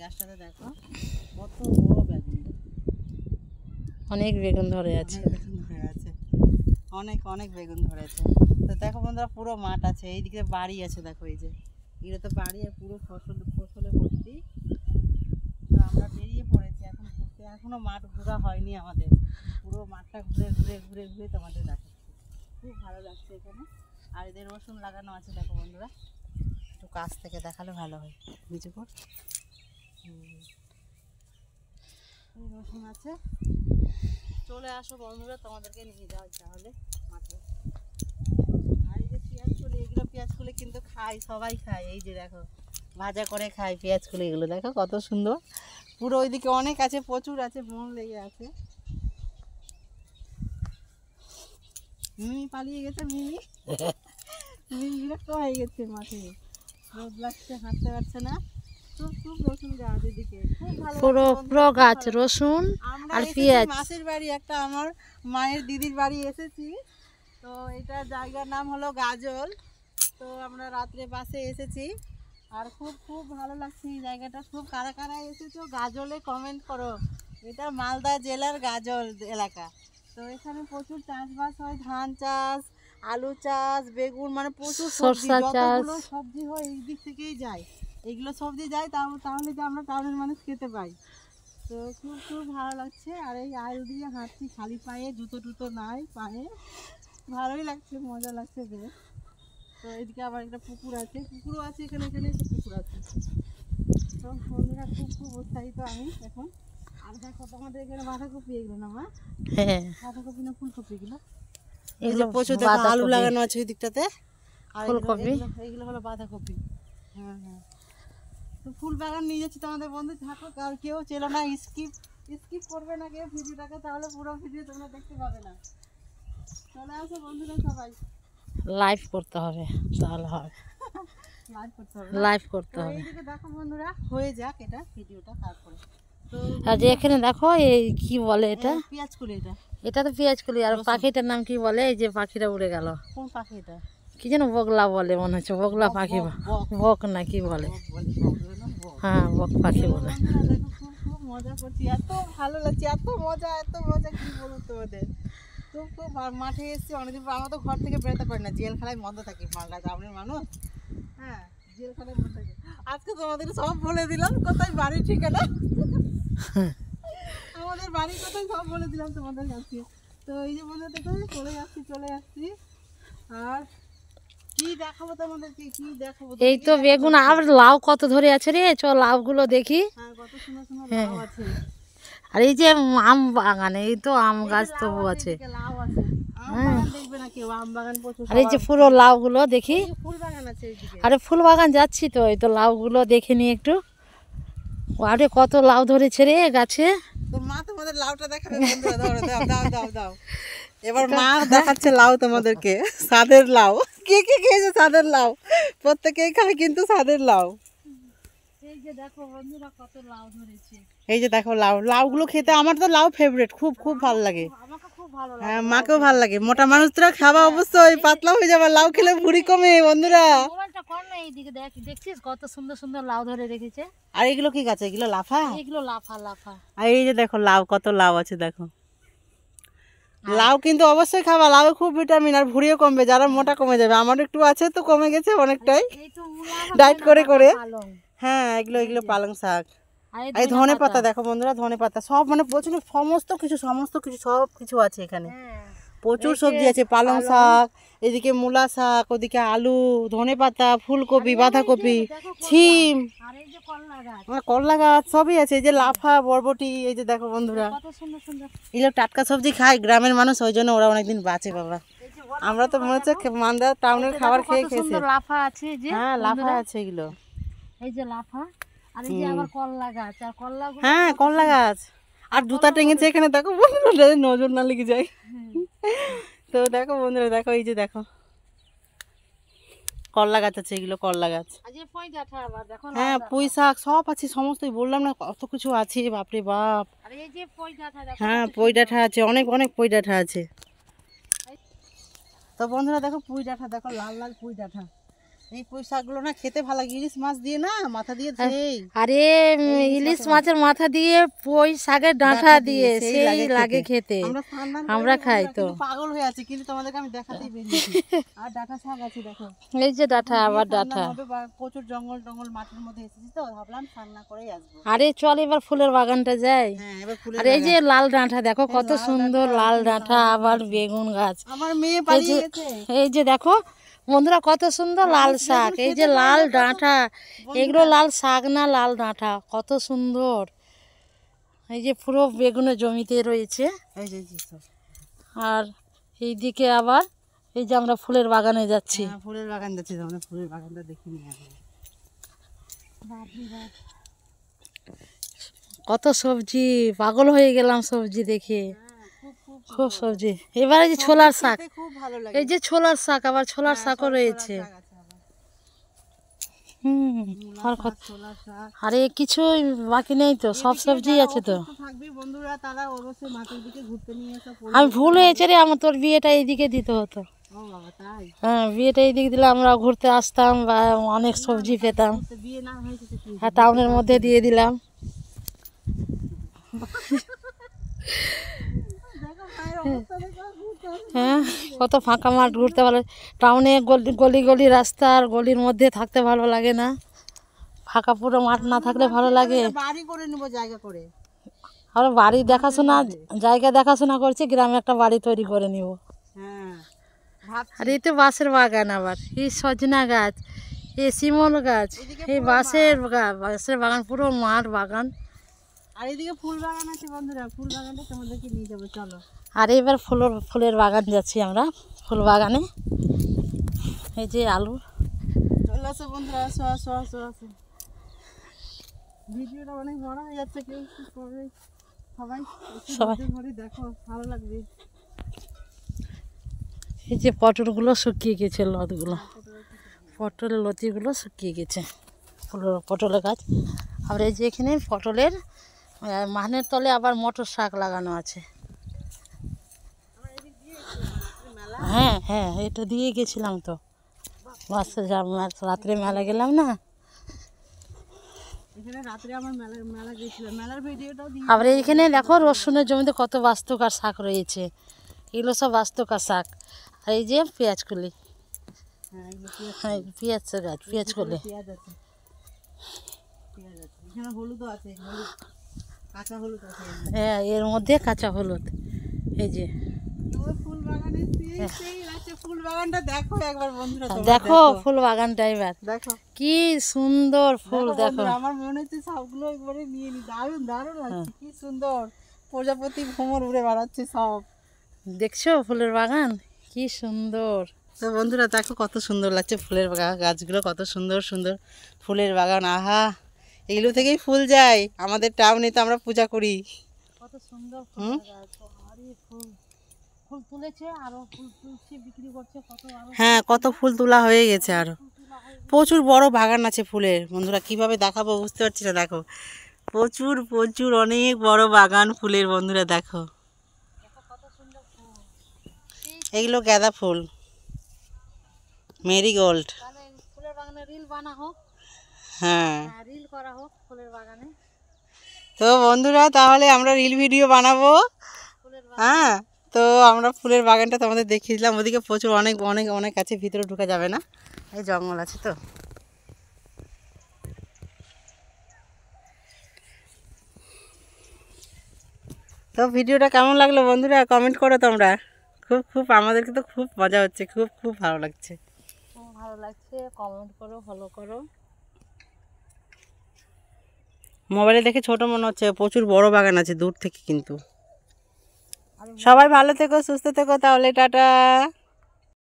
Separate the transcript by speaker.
Speaker 1: গাছটাতে দেখো কত বড় বেগুন,
Speaker 2: অনেক বেগুন ধরে আছে,
Speaker 1: অনেক অনেক বেগুন ধরেছে। তো দেখো বন্ধুরা পুরো মাঠ আছে, এইদিকে বাড়ি আছে, দেখো এই যে এগুলো তো বাড়ি আর পুরো ফসলে ভর্তি। তো আমরা বেরিয়ে পড়েছি এখন ঘুরতে, এখনো মাঠ ঘোরা হয়নি আমাদের, পুরো মাঠটা ঘুরে ঘুরে ঘুরে ঘুরে তোমাদের দেখাচ্ছি। খুব ভালো লাগছে এখানে। আর এদের রসুন লাগানো আছে দেখো বন্ধুরা, একটু কাছ থেকে দেখালে ভালো হয়। নিচে কর, এই রসুন আছে। চলে আসো বন্ধুরা, তোমাদেরকে নিয়ে যাও তাহলে মাঠে। আর এই যে পেঁয়াজকলি, এগুলো পেঁয়াজকলি কিন্তু খাই, সবাই খায়। এই যে দেখো ভাজা করে খাই পেঁয়াজকলি, এগুলো দেখো কত সুন্দর। পুরো ওইদিকে অনেক আছে, প্রচুর আছে, বন লেগে আছে। মিমি পালিয়ে গেছে, মিমি মিমি বিরক্ত হয়ে গেছে মাঠে, রোদ লাগছে, হাঁটতে পারছে না। খুব রসুন গাছ এদিকে, খুব ভালো
Speaker 2: পুরো গাছ রসুন আর পেঁয়াজ।
Speaker 1: মাসির বাড়ি একটা, আমার মায়ের দিদির বাড়ি এসেছি। তো এটা জায়গার নাম হলো গাজল। তো আমরা রাত্রে বাসে এসেছি, আর খুব খুব ভালো লাগছে এই জায়গাটা। খুব কারা কারা এসেছো গাজলে কমেন্ট করো। এটা মালদা জেলার গাজল এলাকা। তো এখানে প্রচুর চাষবাস হয়, ধান চাষ, আলু চাষ, বেগুন, মানে প্রচুর সবজি, যতগুলো সবজি হয় এই দিক থেকেই যায়। এগুলো সবজি যায় তাহলে যে আমরা টাউনের মানুষ খেতে পাই। তো খুব খুব ভালো লাগছে। আর এই আইল দিয়ে হাঁটছি খালি পায়ে, জুতো টুতো নাই পায়ে, ভালোই লাগছে, মজা লাগছে বেশ। তো এদিকে আবার একটা পুকুর আছে, পুকুরও আছে এখানে, এখানে একটা পুকুর আছে। তো বন্ধুরা খুব খুব উৎসাহিত আমি এখন। আর দেখো তোমাদের এখানে বাঁধাকপি, এগুলো না মা?
Speaker 2: হ্যাঁ,
Speaker 1: বাঁধাকপি না ফুলকপি, এগুলো
Speaker 2: এগুলো
Speaker 1: প্রচুর দেখো আলু লাগানো আছে ওই দিকটাতে। আর
Speaker 2: ফুলকপি,
Speaker 1: এইগুলো হলো বাঁধাকপি। হ্যাঁ হ্যাঁ। তো ফুল বাগান নিয়ে যাচ্ছি তোমাদের বন্ধু, থাকো, আর কেউ চেলো না, স্কিপ করবে না কেউ ভিডিওটাকে, তাহলে পুরো ভিডিও তোমরা দেখতে পাবে না। চলে আসো বন্ধুরা সবাই,
Speaker 2: লাইভ করতে হবে, তাহলে হবে,
Speaker 1: লাইভ করতে হবে,
Speaker 2: লাইভ করতে হবে।
Speaker 1: এইদিকে দেখো বন্ধুরা, হয়ে যাক এটা ভিডিওটা, তারপরে তো
Speaker 2: আর যে এখানে দেখো এই কি বলে এটা,
Speaker 1: পেঁয়াজকলি।
Speaker 2: এটা তো পেঁয়াজকলি। আর পাখিটার নাম কি বলে? এই যে পাখিটা উড়ে গেল,
Speaker 1: কোন পাখি এটা?
Speaker 2: কি যেন বগলা বলে মনে হচ্ছে, বগলা পাখি, বক না কি বলে? হ্যাঁ, বক পাখি বলে।
Speaker 1: খুব মজা করছি, এত ভালো লাগছে, এত মজা কি বলবো তোমাদের। খুব খুব মাঠে এসেছি অনেকদিন পর। আমরা তো ঘর থেকে বেরোতে পারি না, জেলখানায় বন্ধ থাকি, মালদা গ্রামের মানুষ। হ্যাঁ, জেলখানায় বন্ধ থাকি। আজকে তোমাদের সব বলে দিলাম, কোথায় বাড়ি ঠিকানা, আমাদের বাড়ি কোথায় সব বলে দিলাম তোমাদের কাছে। তো এই যে বন্ধু দেখো চলে আসছি। আর কি দেখাবো তোমাদেরকে, কি দেখাবো?
Speaker 2: এই তো বেগুন, আর লাউ কত ধরে আছে রে, চ লাউ গুলো দেখি।
Speaker 1: হ্যাঁ, কত সুন্দর সুন্দর লাউ আছে।
Speaker 2: আর এই যে আম বাগান, এই তো আম গাছ তবু আছে।
Speaker 1: লাউ আছে, আম বাগান দেখবে না কেউ, আম বাগান প্রচুর।
Speaker 2: আর এই যে পুরো লাউ গুলো দেখি,
Speaker 1: ফুল বাগান আছে এইদিকে।
Speaker 2: আরে ফুল বাগান যাচ্ছি তো, এই তো লাউ গুলো দেখে নি একটু। আরে কত লাউ ধরেছে রে গাছে।
Speaker 1: তোর মা তোমাদের লাউটা দেখাবে বন্ধুরা, ধরো, দাও। এবার মা দেখাচ্ছে লাউ তোমাদেরকে, সাদের লাউ। কে কে খেয়েছে সাদের লাউ? প্রত্যেকেই খায় কিন্তু সাদের লাউ। এই যে দেখো বন্ধুরা কত লাউ ধরেছে। এই যে দেখো লাউগুলো খেতে, আমার তো লাউ ফেভারিট, খুব খুব ভালো লাগে।
Speaker 2: আমাকে খুব ভালো লাগে।
Speaker 1: হ্যাঁ, মাকেও ভালো লাগে। মোটা মানুষরা খাওয়া অবশ্যই, পাতলা হয়ে যাবে, লাউ খেলে ভুঁড়ি কমে বন্ধুরা।
Speaker 2: মোবাইলটা কর না, এইদিকে দেখছিস কত সুন্দর সুন্দর লাউ ধরে রেখেছে।
Speaker 1: আর এগুলো কি গাছ? এগুলো লাফা?
Speaker 2: এগুলো লাফা।
Speaker 1: আর এই যে দেখো লাউ, কত লাউ আছে দেখো। লাউ কিন্তু অবশ্যই খাবা, লাউ খুব ভিটামিন, আর ভুঁড়িও কমবে, যারা মোটা কমে যাবে। আমার একটু আছে, তো কমে গেছে অনেকটাই ডায়েট করে। হ্যাঁ, এগুলো পালং শাক। এই ধনে পাতা দেখো বন্ধুরা, ধনে পাতা সব, মানে প্রচুর, সমস্ত কিছু সব কিছু আছে এখানে। প্রচুর সবজি আছে, পালং শাক, এদিকে মূলা শাক, ওদিকে আলু, ধনে পাতা, ফুলকপি, বাঁধাকপি, ছিম, করলা গাছ, সবই আছে। এই যে লাফা, বরবটি, এই যে দেখো বন্ধুরা, এগুলো টাটকা সবজি খায় গ্রামের মানুষ, ওই জন্য ওরা অনেকদিন বাঁচে বাবা। আমরা তো মনে হচ্ছে মালদা টাউনের খাবার খেয়ে খেয়েছি।
Speaker 2: লাফা আছে,
Speaker 1: হ্যাঁ, লাফা আছে এগুলো,
Speaker 2: এই যে লাফা। আর এই যে আবার করলা গাছ, আর
Speaker 1: হ্যাঁ করলা গাছ। আর জুতা টেঙেছে এখানে দেখো বন্ধুরা, নজর না লেগে যায়। তো দেখো বন্ধুরা, দেখো এই যে দেখো করলা গাছ আছে, এগুলো করলা গাছ। হ্যাঁ, পুঁই শাক সব আছে, সমস্তই বললাম না, কত কিছু আছে, বাপরে বাপ। হ্যাঁ, পুঁই ডাঁটা আছে, অনেক অনেক পুঁই ডাঁটা আছে। তো বন্ধুরা দেখো পুঁই ডাঁটা, দেখো লাল লাল পুঁই ডাঁটা, এই পুঁই শাকগুলো না খেতে ভালো লাগে, ইলিশ মাছ দিয়ে না মাথা দিয়ে সেই
Speaker 2: আরে ইলিশ মাছের মাথা দিয়ে পুঁই শাকের ডাঁটা দিয়ে সেই লাগে খেতে। আমরা খাই তো,
Speaker 1: পাগল হয়ে আছে, কিন্তু তোমাদেরকে আমি দেখাতেই বেরিয়েছি। আর ডাঁটা শাক আছে দেখো,
Speaker 2: এই যে ডাঁটা, আবার ডাঁটা।
Speaker 1: প্রচুর জঙ্গল টঙ্গল মাঠের মধ্যে এসেছি তো ভাবলাম রান্না করেই আসবো।
Speaker 2: আরে চল এবার ফুলের বাগানটা যাই।
Speaker 1: হ্যাঁ এবার ফুলের
Speaker 2: আর এই যে লাল ডাঁটা দেখো, কত সুন্দর লাল ডাঁটা, আবার বেগুন গাছ।
Speaker 1: আমার মেয়ে পালিয়ে গেছে।
Speaker 2: এই যে দেখো বন্ধুরা কত সুন্দর লাল শাক, এই যে লাল ডাঁটা, এগুলো লাল শাক না লাল ডাঁটা, কত সুন্দর। এই যে পুরো বেগুনের জমিতে রয়েছে। আর এইদিকে আবার এই যে আমরা ফুলের বাগানে যাচ্ছি।
Speaker 1: ফুলের বাগান যাচ্ছি, আমরা ফুলের বাগানটা দেখিনি।
Speaker 2: কত সবজি, পাগল হয়ে গেলাম সবজি দেখে, খুব সবজি। এবারে যে ছোলার শাক, এই যে ছোলার শাক, আবার ছোলার শাকও রয়েছে। আরে কিছু বাকি নেই তো, সব সবজি আছে তো। আমি ভুল হয়েছে রে, আমার তোর বিয়েটা এইদিকে দিতে হতো। হ্যাঁ বিয়েটা এইদিকে দিলে আমরা ঘুরতে আসতাম বা অনেক সবজি পেতাম। হ্যাঁ টাউনের মধ্যে দিয়ে দিলাম। হ্যাঁ কত ফাঁকা মাঠ, ঘুরতে ভালো। টাউনে গলি গলি রাস্তা, আর গলির মধ্যে থাকতে ভালো লাগে না, ফাঁকা পুরো মাঠ না থাকলে ভালো লাগে।
Speaker 1: বাড়ি করে নেব জায়গা করে,
Speaker 2: আর বাড়ি দেখাশোনা, জায়গা দেখাশোনা করছে, গ্রামে একটা বাড়ি তৈরি করে নিব। আর এই তো বাঁশের বাগান, আবার এই সজনা গাছ, এই শিমল গাছ, এই বাঁশের বাগান, পুরো মাঠ বাগান।
Speaker 1: আর এদিকে ফুল বাগান আছে বন্ধুরা, ফুল বাগানটা তোমাদেরকে নিয়ে যাবো, চলো।
Speaker 2: আর এবার ফুলের বাগান যাচ্ছি আমরা, ফুল বাগানে। এই যে আলু,
Speaker 1: চলে আসো বন্ধুরা, আসো আসো আসো আসো। ভিডিওটা অনেক বড় হয়ে যাচ্ছে, কেউ করবে, সবাই দেখো, ভালো লাগবে।
Speaker 2: এই যে পটলগুলো শুকিয়ে গেছে, লতগুলো পটলের লতিগুলো শুকিয়ে গেছে, পটলের গাছ। আর এই যে এখানে পটলের মানের তলে আবার মটর শাক লাগানো আছে। হ্যাঁ হ্যাঁ এটা দিয়ে গেছিলাম তো, বাসে রাত্রে মেলা গেলাম না, আবার এইখানে দেখো রসুনের জমিতে কত বাস্তুকার শাক রয়েছে, এগুলো সব বাস্তুকার শাক। আর এই যে পেঁয়াজকলি, হ্যাঁ পেঁয়াজ গাছ, পেঁয়াজকলি। হ্যাঁ এর মধ্যে কাঁচা হলুদ। এই যে দেখো ফুল বাগানটা, এবার দেখো কি সুন্দর ফুল, দেখো
Speaker 1: আমার মনে হচ্ছে সবগুলো একবারে নিয়ে নি, দারুণ দারুণ লাগছে, কি সুন্দর প্রজাপতি ভ্রমর উড়ে বেড়াচ্ছে সব।
Speaker 2: দেখছো ফুলের বাগান কি সুন্দর।
Speaker 1: তো বন্ধুরা দেখো কত সুন্দর লাগছে ফুলের গাছগুলো, কত সুন্দর সুন্দর ফুলের বাগান। আহা, এগুলো থেকেই ফুল যায় আমাদের টাউনে, তো আমরা পূজা করি।
Speaker 2: কত সুন্দর ফুল তুলেছে, আরো ফুল তুলছে, বিক্রি করছে কত।
Speaker 1: হ্যাঁ কত ফুল তোলা হয়ে গেছে, আরো প্রচুর বড় বাগান আছে ফুলের। বন্ধুরা কিভাবে দেখাবো বুঝতে পারছি না, দেখো প্রচুর প্রচুর অনেক বড় বাগান ফুলের। বন্ধুরা দেখো এগুলো গাঁদা ফুল, মেরিগোল্ড।
Speaker 2: ফুলের বাগানে রিল বানা হোক,
Speaker 1: হ্যাঁ
Speaker 2: রিল করা হোক ফুলের বাগানে।
Speaker 1: তো বন্ধুরা তাহলে আমরা রিল ভিডিও বানাবো। হ্যাঁ তো আমরা ফুলের বাগানটা তোমাদের দেখিয়ে দিলাম, ওদিকে প্রচুর অনেক অনেক অনেক আছে, ভিতরে ঢুকা যাবে না, এই জঙ্গল আছে তো। তো ভিডিওটা কেমন লাগলো বন্ধুরা কমেন্ট করো তোমরা। খুব খুব আমাদেরকে তো খুব মজা হচ্ছে, খুব খুব ভালো লাগছে,
Speaker 2: খুব ভালো লাগছে। কমেন্ট করো, ফলো করো।
Speaker 1: মোবাইলে দেখে ছোট মনে হচ্ছে, প্রচুর বড় বাগান আছে দূর থেকে, কিন্তু সবাই ভালো থেকো, সুস্থ থেকো, তাহলে টাটা।